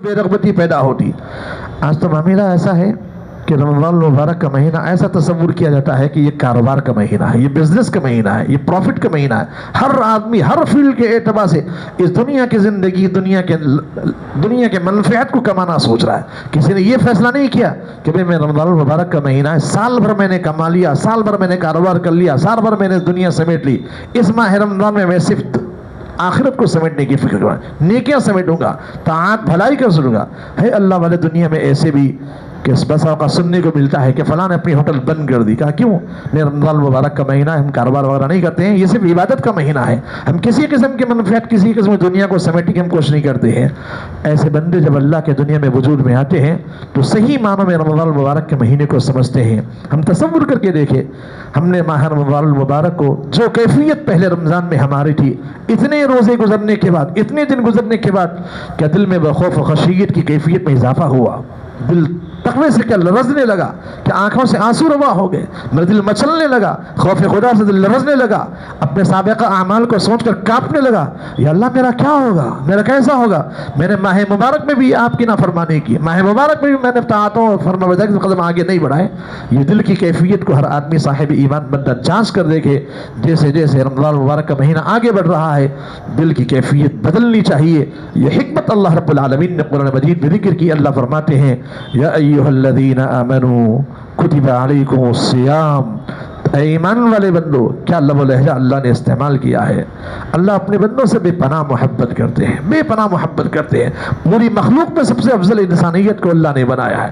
بے رغبتی پیدا ہوتی۔ آج تو معاملہ ایسا ہے کہ رمضان المبارک کا مہینہ ایسا تصور کیا جاتا ہے کہ یہ کاروبار کا مہینہ ہے، یہ بزنس کا مہینہ ہے، یہ پروفٹ کا مہینہ ہے۔ ہر آدمی ہر فیلڈ کے اعتبار سے اس دنیا کی زندگی، دنیا کے منفعت کو کمانا سوچ رہا ہے۔ کسی نے یہ فیصلہ نہیں کیا کہ بھئی میں رمضان المبارک کا مہینہ ہے، سال بھر میں نے کما لیا، سال بھر میں نے کاروبار کر لیا، سال بھر میں نے دنیا سمیٹ لی، اس ماہ رمضان میں صرف آخرت کو سمیٹنے کی فکر کروں، نیکیاں سمیٹوں گا، طاعات بھلائی کر سنوں گا۔ ہے اللہ والے دنیا میں ایسے بھی کہ بس اوقات سننے کو ملتا ہے کہ فلاں نے اپنی ہوٹل بند کر دی۔ کہا کیوں؟ نہیں، رمضان المبارک کا مہینہ ہے، ہم کاروبار وغیرہ نہیں کرتے ہیں، یہ صرف عبادت کا مہینہ ہے، ہم کسی قسم کے منفعت، کسی قسم کی دنیا کو سمیٹنے کی ہم کوشش نہیں کرتے ہیں۔ ایسے بندے جب اللہ کے دنیا میں وجود میں آتے ہیں تو صحیح معنوں میں رمضان المبارک کے مہینے کو سمجھتے ہیں۔ ہم تصور کر کے دیکھیں، ہم نے ماہ رمضان المبارک کو جو کیفیت پہلے رمضان میں ہماری تھی، اتنے روزے گزرنے کے بعد، اتنے دن گزرنے کے بعد کیا دل میں خوف و خشیت کی کیفیت میں اضافہ ہوا؟ دل تقوی سے کیا لرزنے لگا کہ آنکھوں سے آنسو روا ہو گئے، میرا دل مچلنے لگا، خوف خدا سے دل لرزنے لگا، اپنے سابقہ اعمال کو سوچ کر کانپنے لگا، یا اللہ میرا کیا ہوگا، میرا کیسا ہوگا؟ میں نے ماہ مبارک میں بھی آپ کی نافرمانی کی، ماہ مبارک میں بھی میں نے طاعتوں اور فرمانبرداری کے قدم آگے نہیں بڑھائے۔ یہ دل کی کیفیت کو ہر آدمی صاحب ایمان بندہ جانچ کر دیکھے، جیسے جیسے رمضان مبارک کا مہینہ آگے بڑھ رہا ہے دل کی کیفیت بدلنی چاہیے۔ یہ حکمت اللہ رب العالمین نے قرآن مجید میں ذکر کی۔ اللہ فرماتے ہیں یا ایھا الذین آمنوا کتب علیکم الصیام، اے ایمان والے بندو، کیا لب و لہجہ اللہ نے استعمال کیا ہے۔ اللہ اپنے بندوں سے بے پناہ محبت کرتے ہیں، بے پناہ محبت کرتے ہیں۔ پوری مخلوق میں سب سے افضل انسانیت کو اللہ نے بنایا ہے،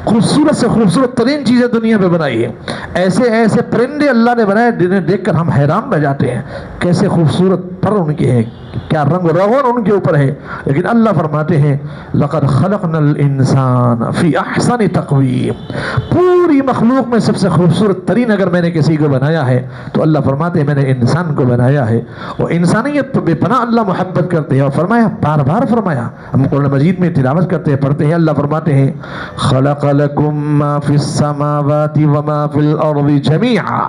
خوبصورت سے خوبصورت ترین چیزیں دنیا میں بنائی ہیں، ایسے ایسے پرندے اللہ نے بنائے جنہیں دیکھ کر ہم حیران رہ جاتے ہیں، کیسے خوبصورت پر ان کے ہیں، کیا رنگ روغن ان کے اوپر ہے۔ لیکن اللہ فرماتے ہیں لقد خلقنا الانسان فی احسن تقویم، پوری مخلوق میں سب سے خوبصورت ترین اگر میں نے کسی کو بنایا ہے تو اللہ فرماتے ہیں میں نے انسان کو بنایا ہے۔ وہ انسانیت پر بے پناہ اللہ محبت کرتے ہیں، اور فرمایا، بار بار فرمایا، ہم قرآن مجید میں تلاوت کرتے ہیں، پڑھتے ہیں، اللہ فرماتے ہیں خلق لکم ما فی السماوات وما فی الارض جمیعا،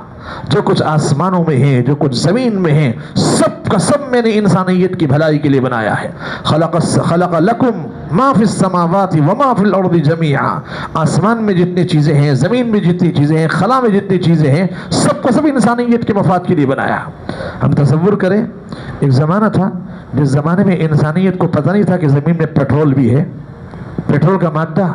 جو کچھ آسمانوں میں ہے، جو کچھ زمین میں ہے، سب کا سب میں نے انسانیت کی بھلائی کے لیے بنایا ہے۔ خلق لکم ما فی السماوات وما فی الارض جمیعا، آسمان میں جتنی چیزیں ہیں، زمین میں جتنی چیزیں ہیں، خلا میں جتنی چیزیں ہیں، سب کا سب انسانیت کے مفاد کے لیے بنایا۔ ہم تصور کریں، ایک زمانہ تھا جس زمانے میں انسانیت کو پتہ نہیں تھا کہ زمین میں پیٹرول بھی ہے، پیٹرول کا مادہ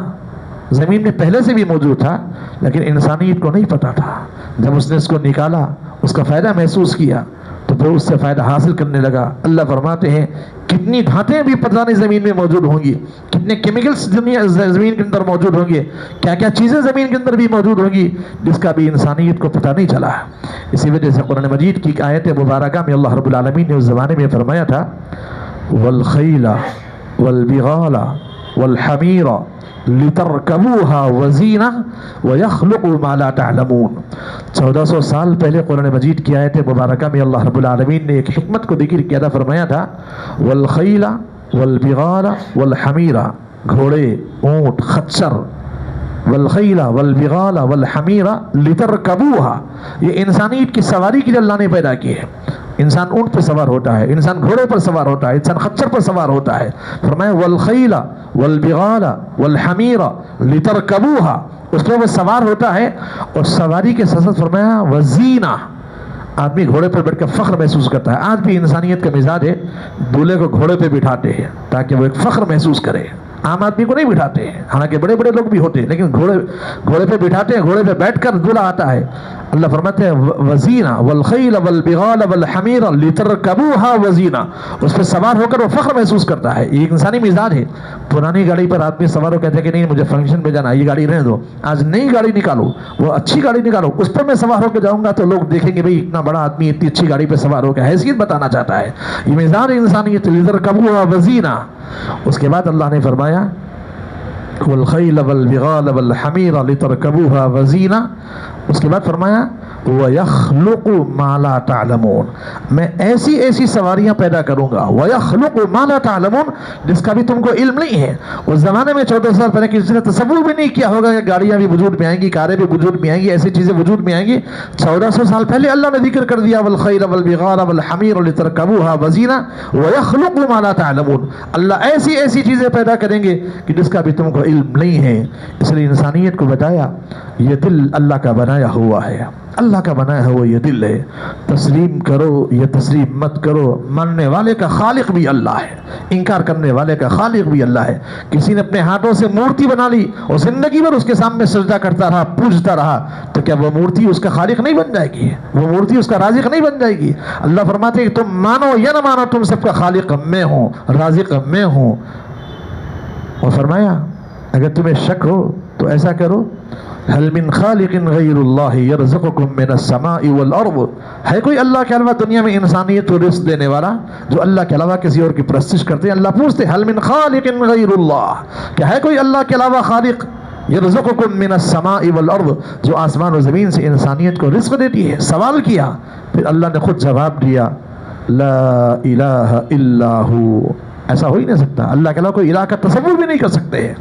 زمین میں پہلے سے بھی موجود تھا، لیکن انسانیت کو نہیں پتا تھا۔ جب اس نے اس کو نکالا، اس کا فائدہ محسوس کیا، تو پھر اس سے فائدہ حاصل کرنے لگا۔ اللہ فرماتے ہیں کتنی دھاتیں بھی پتہ نہیں زمین میں موجود ہوں گی، کتنے کیمیکلز زمین کے اندر موجود ہوں گے، کیا کیا چیزیں زمین کے اندر بھی موجود ہوں گی جس کا بھی انسانیت کو پتہ نہیں چلا۔ اسی وجہ سے قرآن مجید کی آیت مبارکہ میں اللہ رب العالمین نے اس زمانے میں فرمایا تھا والخیل والبغال والحمیر لِتَرْكَبُوهَا وَزِينَةً وَيَخْلُقُ مَا لَا تَعْلَمُونَ۔ 1400 سال پہلے قرآن مجید کی آیت مبارکہ میں اللہ رب العالمین نے ایک حکمت کو ذکر کیا تھا، فرمایا تھا وَالْخَيْلَ وَالْبِغَالَ وَالْحَمِيرَ، گھوڑے، اونٹ، خچر، والخیل والبغال والحمیر لترکبوها، یہ انسانیت کی سواری کے لیے اللہ نے پیدا کی ہے۔ انسان اونٹ پر سوار ہوتا ہے، انسان گھوڑے پر سوار ہوتا ہے، انسان خچر پر سوار ہوتا ہے۔ فرمایا والخیل والبغال والحمیر لترکبوها، اس پر وہ سوار ہوتا ہے، اور سواری کے ساتھ فرمایا وزینہ، آدمی گھوڑے پر بیٹھ کر فخر محسوس کرتا ہے۔ آج بھی انسانیت کا مزاج ہے، دولہے کو گھوڑے پہ بٹھاتے ہیں تاکہ وہ ایک فخر محسوس کرے۔ عام آدمی کو نہیں بٹھاتے ہیں، حالانکہ بڑے بڑے لوگ بھی ہوتے ہیں، لیکن گھوڑے پہ بٹھاتے ہیں، گھوڑے پہ بیٹھ کر دولہا آتا ہے۔ اللہ فرماتے ہیں وزینہ والخیل والبغال والحمیر لترکبوها وزینہ، اس پہ سوار ہو کر وہ فخر محسوس کرتا ہے۔ یہ انسانی مزاج ہے۔ پرانی گاڑی پر آدمی سوار ہو کہتے ہیں کہ نہیں مجھے فنکشن پہ جانا ہے، یہ گاڑی رہنے دو، آج نئی گاڑی نکالو، وہ اچھی گاڑی نکالو، اس پر میں سوار ہو کے جاؤں گا تو لوگ دیکھیں گے بھئی اتنا بڑا آدمی اتنی اچھی گاڑی پہ سوار ہو کے حیثیت بتانا چاہتا ہے۔ یہ مزاج انسانیت لترکبوها وزینہ۔ اس کے بعد اللہ نے فرمایا والخیل والبغال والحمیر لترکبوها وزینہ، اس کے بعد فرمایا وَيَخْلُقُ مَا لَا تَعْلَمُونَ، میں ایسی ایسی سواریاں پیدا کروں گا، وَيَخْلُقُ مَا لَا تَعْلَمُونَ، جس کا بھی تم کو علم نہیں ہے۔ اس زمانے میں 14 سال پہلے کسی نے تصور بھی نہیں کیا ہوگا کہ گاڑیاں بھی وجود میں آئیں گی، کاریں بھی وجود میں آئیں گی، ایسی چیزیں وجود میں آئیں گی۔ 1400 سال پہلے اللہ نے ذکر کر دیا وَالْخَيْلَ وَالْبِغَالَ وَالْحَمِيرَ لِتَرْكَبُوهَا وَزِينَةً وَيَخْلُقُ مَا لَا تَعْلَمُونَ، اللہ ایسی ایسی چیزیں پیدا کریں گے کہ جس کا بھی تم کو علم نہیں ہے۔ اس لیے انسانیت کو بتایا یہ دل اللہ کا بنایا ہوا ہے، اللہ کا بنایا ہوا یہ دل ہے، تسلیم کرو یا تسلیم مت کرو، ماننے والے کا خالق بھی اللہ ہے، انکار کرنے والے کا خالق بھی اللہ ہے۔ کسی نے اپنے ہاتھوں سے مورتی بنا لی اور زندگی بھر اس کے سامنے سجدہ کرتا رہا، پوجتا رہا، تو کیا وہ مورتی اس کا خالق نہیں بن جائے گی؟ وہ مورتی اس کا رازق نہیں بن جائے گی؟ اللہ فرماتے ہیں کہ تم مانو یا نہ مانو، تم سب کا خالق میں ہوں، رازق میں ہوں۔ اور فرمایا اگر تمہیں شک ہو تو ایسا کرو، هل من خالق غیر اللہ یرزقکم من السماء والارض، ہے کوئی اللہ کے علاوہ دنیا میں انسانیت کو رزق دینے والا جو اللہ کے علاوہ کسی اور کی پرستش کرتے ہیں؟ اللہ پوچھتے هل من خالق غیر اللہ، کیا ہے کوئی اللہ کے علاوہ خالق؟ یرزقکم من السماء والارض، جو آسمان و زمین سے انسانیت کو رزق دیتی ہے۔ سوال کیا، پھر اللہ نے خود جواب دیا لا الہ الا ہو، ایسا ہو ہی نہیں سکتا، اللہ کے علاوہ کوئی الہ کا تصور بھی نہیں کر سکتے ہیں۔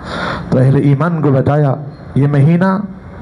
تو اہل ایمان کو بتایا یہ مہینہ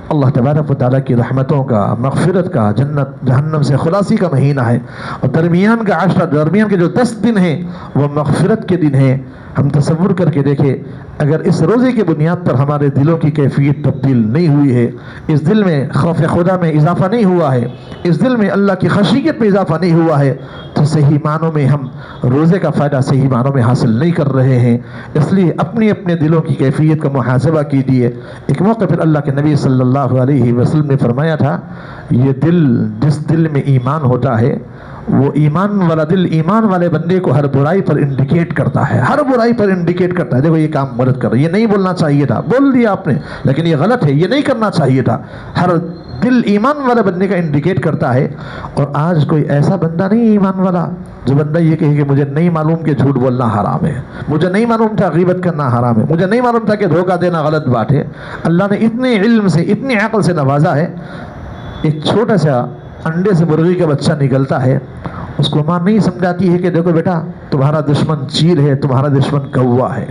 اللہ تبارک و تعالیٰ کی رحمتوں کا، مغفرت کا، جنت جہنم سے خلاصی کا مہینہ ہے، اور درمیان کا عشرہ، درمیان کے جو 10 دن ہیں وہ مغفرت کے دن ہیں۔ ہم تصور کر کے دیکھیں اگر اس روزے کی بنیاد پر ہمارے دلوں کی کیفیت تبدیل نہیں ہوئی ہے، اس دل میں خوف خدا میں اضافہ نہیں ہوا ہے، اس دل میں اللہ کی خشیت میں اضافہ نہیں ہوا ہے، تو صحیح معنوں میں ہم روزے کا فائدہ صحیح معنوں میں حاصل نہیں کر رہے ہیں۔ اس لیے اپنے اپنے دلوں کی کیفیت کا محاسبہ کیجیے۔ ایک موقع پر اللہ کے نبی صلی اللہ علیہ وسلم نے فرمایا تھا یہ دل، جس دل میں ایمان ہوتا ہے وہ ایمان والا دل ایمان والے بندے کو ہر برائی پر انڈیکیٹ کرتا ہے، ہر برائی پر انڈیکیٹ کرتا ہے، دیکھو یہ کام غلط کر رہا ہے، یہ نہیں بولنا چاہیے تھا، بول دیا آپ نے، لیکن یہ غلط ہے، یہ نہیں کرنا چاہیے تھا۔ ہر دل ایمان والے بندے کا انڈیکیٹ کرتا ہے۔ اور آج کوئی ایسا بندہ نہیں ایمان والا جو بندہ یہ کہے کہ مجھے نہیں معلوم کہ جھوٹ بولنا حرام ہے، مجھے نہیں معلوم تھا غیبت کرنا حرام ہے، مجھے نہیں معلوم تھا کہ دھوکہ دینا غلط بات ہے۔ اللہ نے اتنے علم سے، اتنی عقل سے نوازا ہے۔ ایک چھوٹا سا انڈے سے مرغی کا بچہ نکلتا ہے، اس کو ماں نہیں سمجھاتی ہے کہ دیکھو بیٹا تمہارا دشمن چیل ہے، تمہارا دشمن کوا ہے۔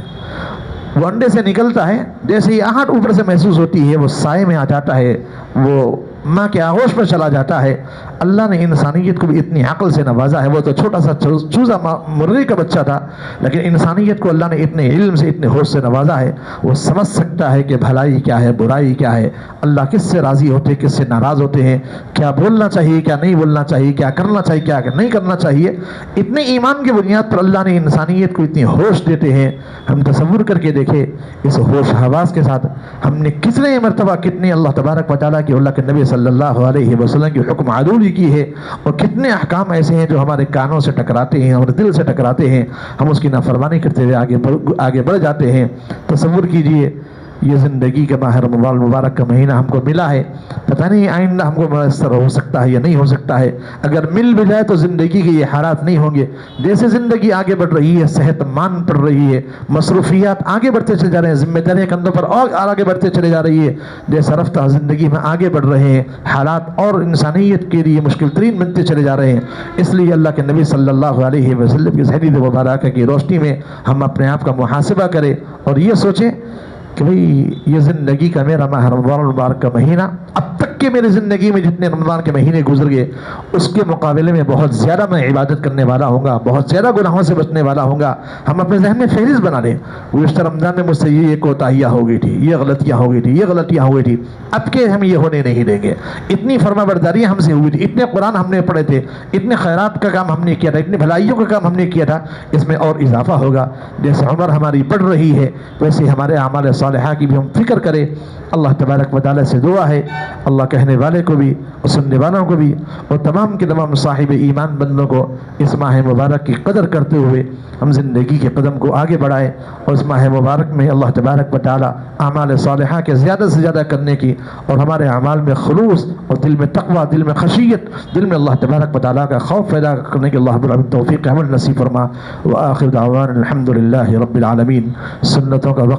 وہ انڈے سے نکلتا ہے، جیسے ہی آہٹ اوپر سے محسوس ہوتی ہے وہ سائے میں آ جاتا ہے، وہ ماں کے آغوش پر چلا جاتا ہے۔ اللہ نے انسانیت کو بھی اتنی عقل سے نوازا ہے، وہ تو چھوٹا سا چوزا مرغی کا بچہ تھا، لیکن انسانیت کو اللہ نے اتنے علم سے، اتنے ہوش سے نوازا ہے، وہ سمجھ سکتا ہے کہ بھلائی کیا ہے، برائی کیا ہے، اللہ کس سے راضی ہوتے ہیں، کس سے ناراض ہوتے ہیں، کیا بولنا چاہیے، کیا نہیں بولنا چاہیے، کیا کرنا چاہیے، کیا نہیں کرنا چاہیے۔ اتنے ایمان کی بنیاد پر اللہ نے انسانیت کو اتنی ہوش دیتے ہیں۔ ہم تصور کر کے دیکھیں اس ہوش حواس کے ساتھ ہم نے کتنے مرتبہ کتنے اللہ تبارک و تعالیٰ کی، اللہ کے نبی صلی اللہ علیہ وسلم کی حکم عدولی کی ہے، اور کتنے احکام ایسے ہیں جو ہمارے کانوں سے ٹکراتے ہیں اور دل سے ٹکراتے ہیں، ہم اس کی نافرمانی کرتے ہوئے آگے بڑھ جاتے ہیں۔ تصور کیجئے یہ زندگی کا ماہ رمضان مبارک کا مہینہ ہم کو ملا ہے، پتہ نہیں آئندہ ہم کو میسر ہو سکتا ہے یا نہیں ہو سکتا ہے۔ اگر مل بھی جائے تو زندگی کے یہ حالات نہیں ہوں گے۔ جیسے زندگی آگے بڑھ رہی ہے، صحت مان پڑ رہی ہے، مصروفیات آگے بڑھتے چلے جا رہے ہیں، ذمہ داریاں کندھوں پر اور آگے بڑھتے چلے جا رہی ہے، جیسا رفتہ زندگی میں آگے بڑھ رہے ہیں، حالات اور انسانیت کے لیے مشکل ترین بنتے چلے جا رہے ہیں۔ اس لیے اللہ کے نبی صلی اللہ علیہ وسلم کی حدیث مبارکہ کی روشنی میں ہم اپنے آپ کا محاسبہ کریں اور یہ سوچیں کہ بھئی یہ زندگی کا میرا ماہ رمضان المبارک کا مہینہ، اب تک کہ میری زندگی میں جتنے رمضان کے مہینے گزر گئے اس کے مقابلے میں بہت زیادہ میں عبادت کرنے والا ہوں گا، بہت زیادہ گناہوں سے بچنے والا ہوں گا۔ ہم اپنے ذہن میں فہرست بنا لیں، گزشتہ رمضان میں مجھ سے یہ کوتاہیاں ہو گئی تھی، یہ غلطیاں ہو گئی تھی، یہ غلطیاں ہو گئی تھی، اب کے ہم یہ ہونے نہیں دیں گے۔ اتنی فرما برداریاں ہم سے ہوئی تھی، اتنے قرآن ہم نے پڑھے تھے، اتنے خیرات کا کام ہم نے کیا تھا، اتنے بھلائیوں کا کام ہم نے کیا تھا، اس میں اور اضافہ ہوگا۔ جیسے عمر ہماری بڑھ رہی ہے ویسے ہمارے اعمال صالحہ کی بھی ہم فکر کریں۔ اللہ تبارک و تعالیٰ سے دعا ہے اللہ کہنے والے کو بھی اور سننے والوں کو بھی اور تمام کے تمام صاحب ایمان بندوں کو اس ماہ مبارک کی قدر کرتے ہوئے ہم زندگی کے قدم کو آگے بڑھائیں اور اس ماہ مبارک میں اللہ تبارک و تعالیٰ اعمال صالحہ کے زیادہ سے زیادہ کرنے کی اور ہمارے اعمال میں خلوص اور دل میں تقوی، دل میں خشیت، دل میں اللہ تبارک و تعالیٰ کا خوف پیدا کرنے کی اللہ رب العالمین توفیق عمل نصیب فرما۔ وآخر دعوانا الحمدللہ رب العالمین۔ سنتوں کا وقت